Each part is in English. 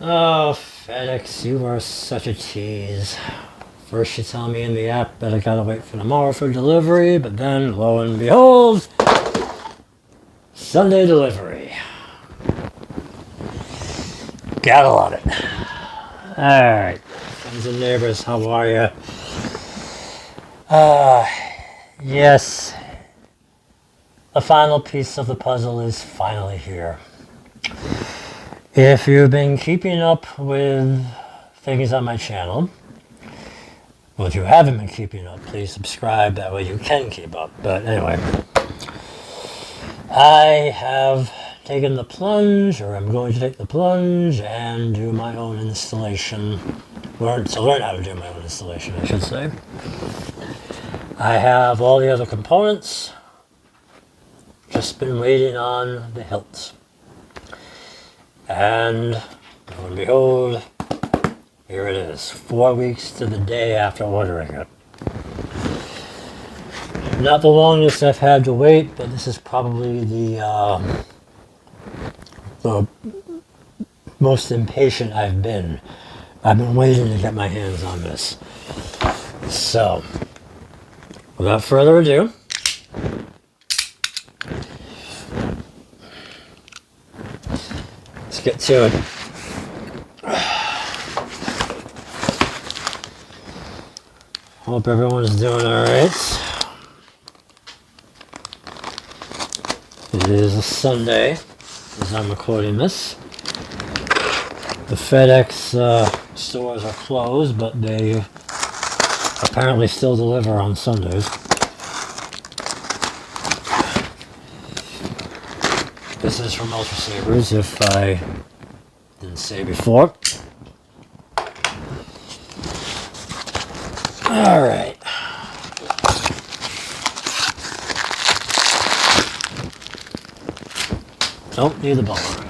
Oh, FedEx, you are such a tease. First you tell me in the app that I gotta wait for tomorrow for delivery, but then, lo and behold, Sunday delivery. Gotta love it. Alright, friends and neighbors, how are you? Yes, the final piece of the puzzle is finally here. If you've been keeping up with things on my channel, well, if you haven't been keeping up, please subscribe, that way you can keep up. But anyway, I have taken the plunge, or I'm going to take the plunge and do my own installation. Learn how to do my own installation, I should say. I have all the other components, just been waiting on the hilt. And lo and behold, here it is, 4 weeks to the day after ordering it. Not the longest I've had to wait, but this is probably the most impatient I've been. I've been waiting to get my hands on this. So, without further ado, let's get to it. Hope everyone's doing alright. It is a Sunday as I'm recording this. The FedEx stores are closed, but they apparently still deliver on Sundays. This is from Ultrasabers, if I didn't say before. Alright. Don't need the bubble wrap.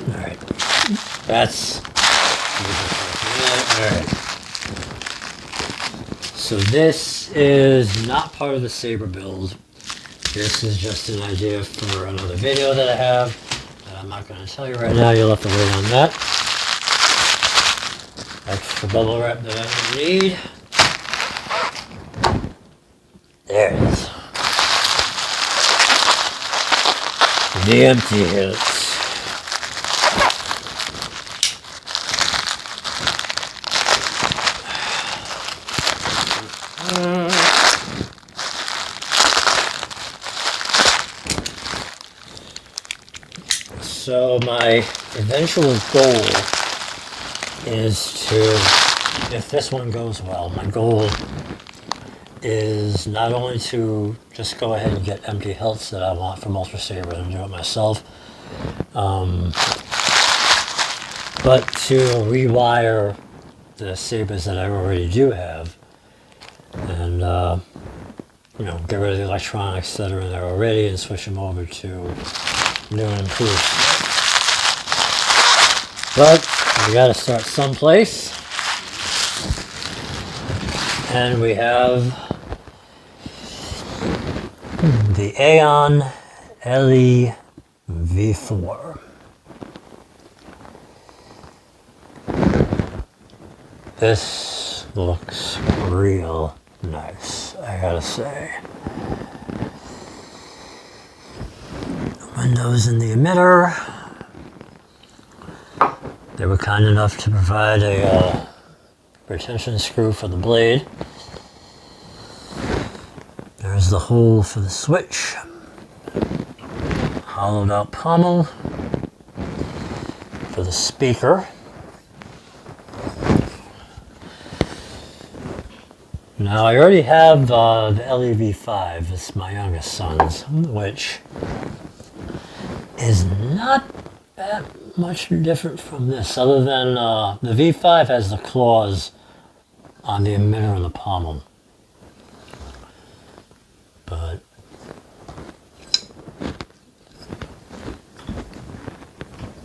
Alright. That's... Alright. So this is not part of the Saber build. This is just an idea for another video that I have that I'm not going to tell you right now. You'll have to wait on that. Extra bubble wrap that I don't need. There it is. The empty hilts. So my eventual goal is to, if this one goes well, my goal is not only to just go ahead and get empty hilts that I want from Ultrasabers and do it myself, but to rewire the sabers that I already do have and you know, get rid of the electronics that are in there already and switch them over to new and improved. But we got to start someplace, and we have the Aeon LE V4. This looks real nice, I gotta say. Windows in the emitter. They were kind enough to provide a retention screw for the blade. There's the hole for the switch. Hollowed out pommel for the speaker. Now I already have the LEV5, it's my youngest son's, which is not that much different from this, other than the V5 has the claws on the emitter and the pommel. But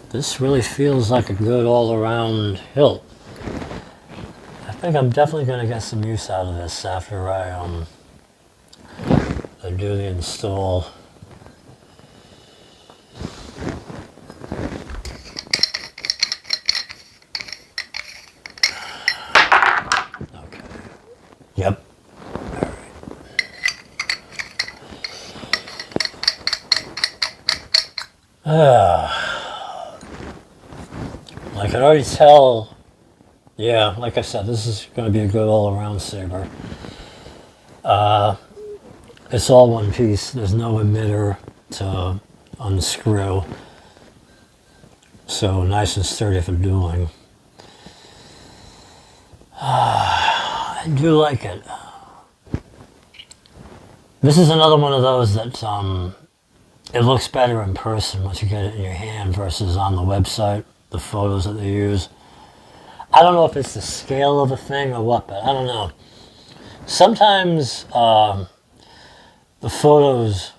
this really feels like a good all-around hilt. I think I'm definitely going to get some use out of this after I I do the install. Okay. Yep. I can already tell, yeah, like I said, this is going to be a good all-around saber. It's all one piece. There's no emitter to unscrew. So nice and sturdy for dueling. I do like it. This is another one of those that it looks better in person once you get it in your hand versus on the website, the photos that they use. I don't know if it's the scale of the thing or what, but I don't know. Sometimes the photos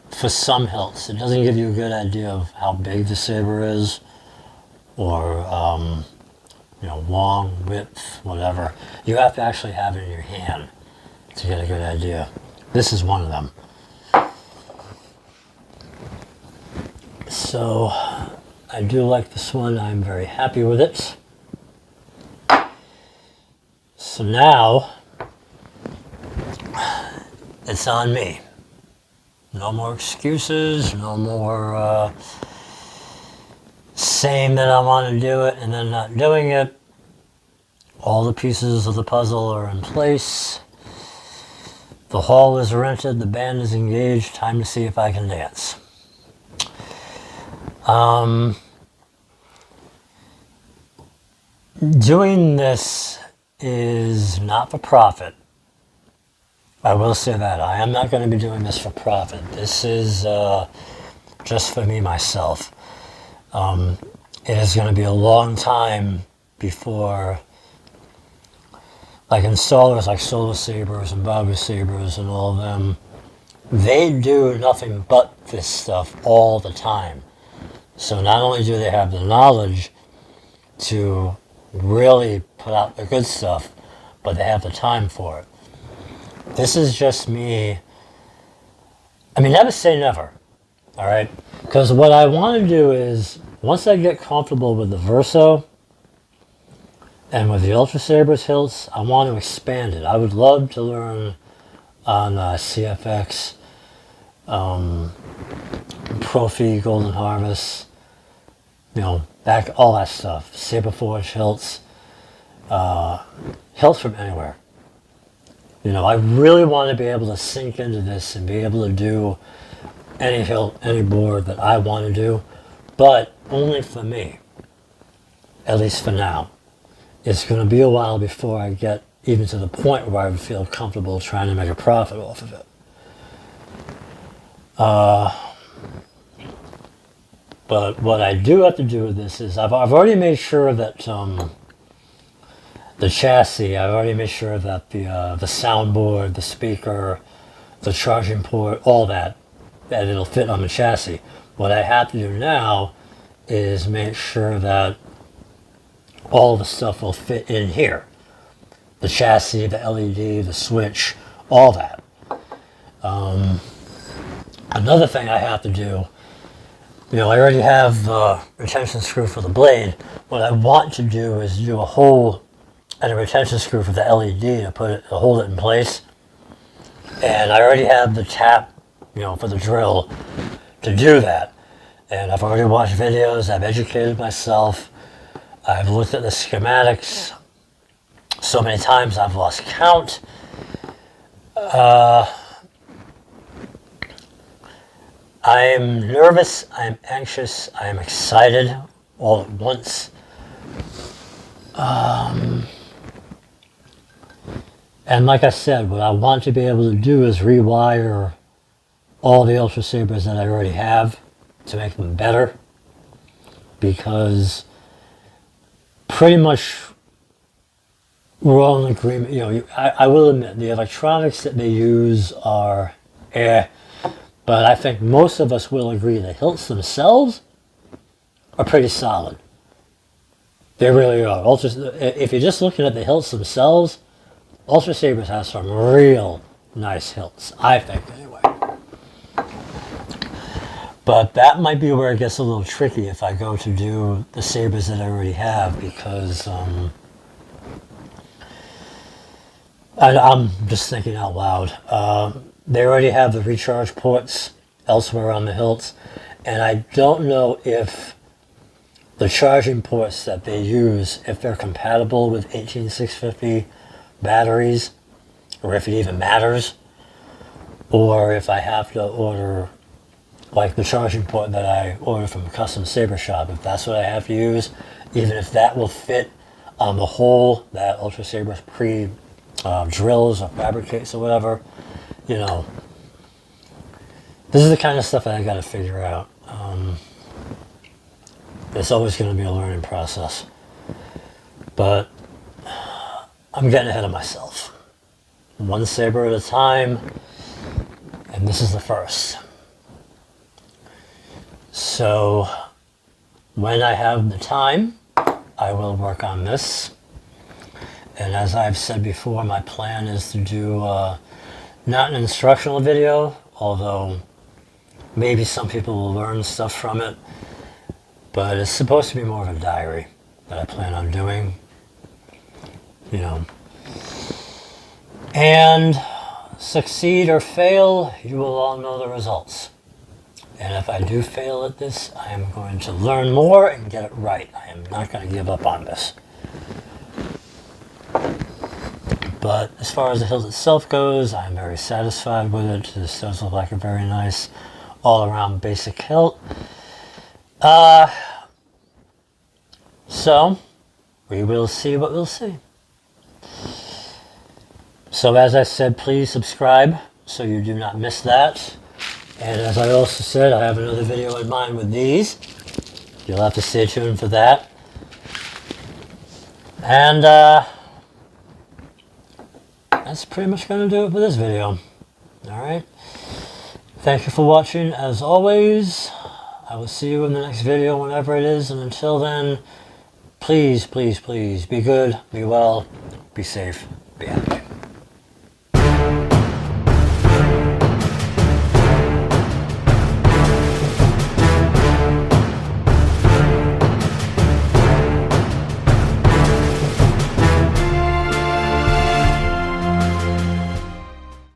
for some hilts, it doesn't give you a good idea of how big the saber is or long, width, whatever. You have to actually have it in your hand to get a good idea. This is one of them. So I do like this one. I'm very happy with it. So now it's on me. No more excuses, no more saying that I want to do it and then not doing it. All the pieces of the puzzle are in place. The hall is rented, the band is engaged. Time to see if I can dance. Doing this is not for profit. I will say that. I am not going to be doing this for profit. This is just for me, myself. It is going to be a long time before, like installers like Ultrasabers and Sabers and all of them, they do nothing but this stuff all the time. So not only do they have the knowledge to really put out the good stuff, but they have the time for it. This is just me. I mean, never say never, all right? Because what I want to do is, once I get comfortable with the Verso and with the Ultrasabers hilts, I want to expand it. I would love to learn on CFX, Profi, Golden Harvest, back, all that stuff. Saberforge hilts, hilts from anywhere. I really want to be able to sink into this and be able to do any hilt, any board that I want to do, but only for me, at least for now. It's going to be a while before I get even to the point where I would feel comfortable trying to make a profit off of it. But what I do have to do with this is I've already made sure that the chassis, I've already made sure that the soundboard, the speaker, the charging port, all that it'll fit on the chassis. What I have to do now is make sure that all the stuff will fit in here. The chassis, the LED, the switch, all that. Another thing I have to do, I already have the retention screw for the blade. What I want to do is do a hole and a retention screw for the LED to hold it in place. And I already have the tap, for the drill to do that. And I've already watched videos, I've educated myself, I've looked at the schematics so many times I've lost count. I'm nervous, I'm anxious, I'm excited all at once. And like I said, what I want to be able to do is rewire all the Ultrasabers that I already have to make them better, because pretty much we're all in agreement. I will admit the electronics that they use are but I think most of us will agree the hilts themselves are pretty solid. They really are. If you're just looking at the hilts themselves, Ultrasabers has some real, nice hilts, I think anyway. But that might be where it gets a little tricky if I go to do the sabers that I already have, because I'm just thinking out loud. They already have the recharge ports elsewhere on the hilts, and I don't know if the charging ports that they use, if they're compatible with 18650 batteries, or if it even matters, or if I have to order like the charging port that I ordered from a custom saber shop, if that's what I have to use, even if that will fit on the hole that Ultrasabers drills or fabricates or whatever, you know, this is the kind of stuff that I got to figure out. It's always going to be a learning process, but I'm getting ahead of myself. One saber at a time, and this is the first. So when I have the time, I will work on this. And as I've said before, my plan is to do not an instructional video, although maybe some people will learn stuff from it, but it's supposed to be more of a diary that I plan on doing, you know. And succeed or fail, you will all know the results. And if I do fail at this, I am going to learn more and get it right. I am not going to give up on this. But as far as the hilt itself goes, I'm very satisfied with it. This does look like a very nice all-around basic hilt. So we will see what we'll see. So as I said, please subscribe so you do not miss that. And as I also said, I have another video in mind with these. You'll have to stay tuned for that. And that's pretty much going to do it for this video. Alright. Thank you for watching as always. I will see you in the next video whenever it is. And until then, please, please, please be good, be well, be safe, be happy.